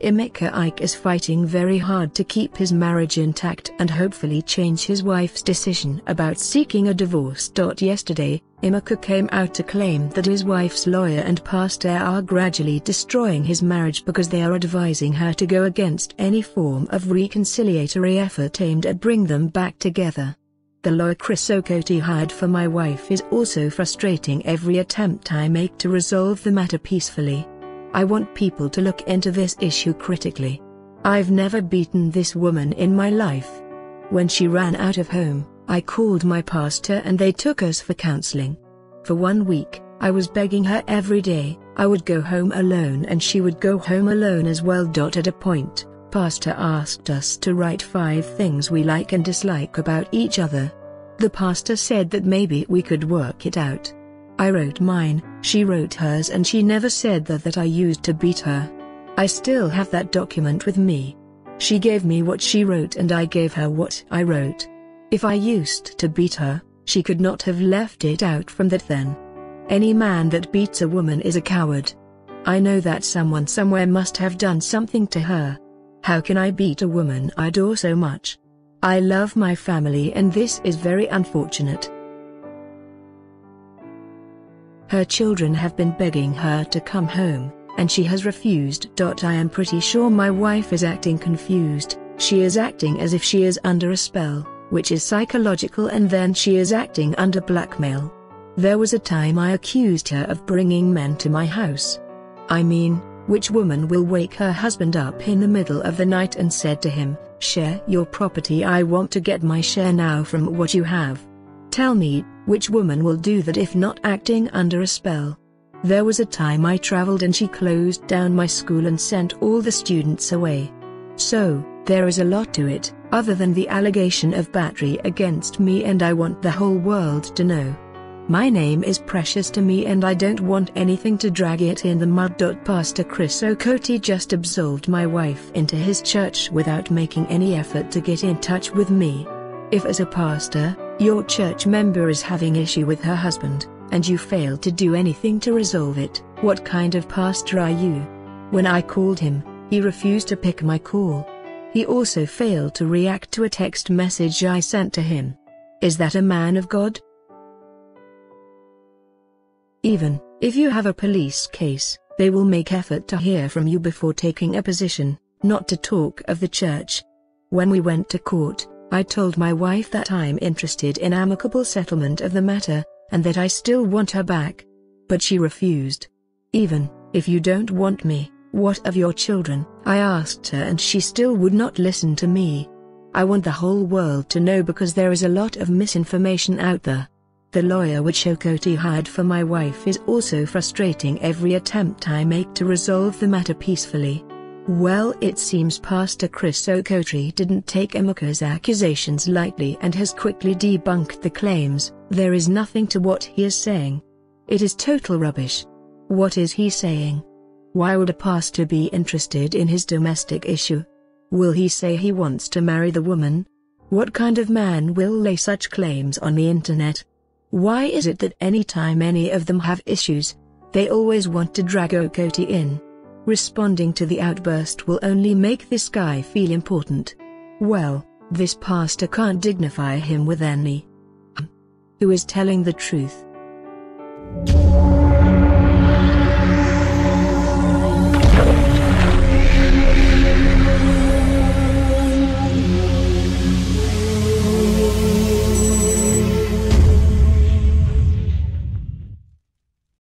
Emeka Ike is fighting very hard to keep his marriage intact and hopefully change his wife's decision about seeking a divorce. Yesterday, Emeka came out to claim that his wife's lawyer and pastor are gradually destroying his marriage because they are advising her to go against any form of reconciliatory effort aimed at bring them back together. The lawyer Chris Okotie hired for my wife is also frustrating every attempt I make to resolve the matter peacefully. I want people to look into this issue critically. I've never beaten this woman in my life. When she ran out of home, I called my pastor and they took us for counseling. For 1 week, I was begging her every day. I would go home alone and she would go home alone as well. At a point, pastor asked us to write 5 things we like and dislike about each other. The pastor said that maybe we could work it out. I wrote mine, she wrote hers, and she never said that I used to beat her. I still have that document with me. She gave me what she wrote and I gave her what I wrote. If I used to beat her, she could not have left it out from that then. Any man that beats a woman is a coward. I know that someone somewhere must have done something to her. How can I beat a woman I adore so much? I love my family and this is very unfortunate. Her children have been begging her to come home, and she has refused. I am pretty sure my wife is acting confused. She is acting as if she is under a spell, which is psychological, and then she is acting under blackmail. There was a time I accused her of bringing men to my house. I mean, which woman will wake her husband up in the middle of the night and said to him, "Share your property, I want to get my share now from what you have"? Tell me, which woman will do that if not acting under a spell? There was a time I traveled and she closed down my school and sent all the students away. So, there is a lot to it, other than the allegation of battery against me, and I want the whole world to know. My name is precious to me and I don't want anything to drag it in the mud. Pastor Chris Okotie just absolved my wife into his church without making any effort to get in touch with me. If as a pastor, your church member is having issue with her husband, and you fail to do anything to resolve it, what kind of pastor are you? When I called him, he refused to pick my call. He also failed to react to a text message I sent to him. Is that a man of God? Even if you have a police case, they will make effort to hear from you before taking a position, not to talk of the church. When we went to court, I told my wife that I'm interested in amicable settlement of the matter, and that I still want her back. But she refused. Even if you don't want me, what of your children? I asked her and she still would not listen to me. I want the whole world to know because there is a lot of misinformation out there. The lawyer which Okotie hired for my wife is also frustrating every attempt I make to resolve the matter peacefully. Well, it seems Pastor Chris Okotie didn't take Emeka's accusations lightly and has quickly debunked the claims. There is nothing to what he is saying. It is total rubbish. What is he saying? Why would a pastor be interested in his domestic issue? Will he say he wants to marry the woman? What kind of man will lay such claims on the internet? Why is it that any time any of them have issues, they always want to drag Okotie in? Responding to the outburst will only make this guy feel important. Well, this pastor can't dignify him with any. Who is telling the truth?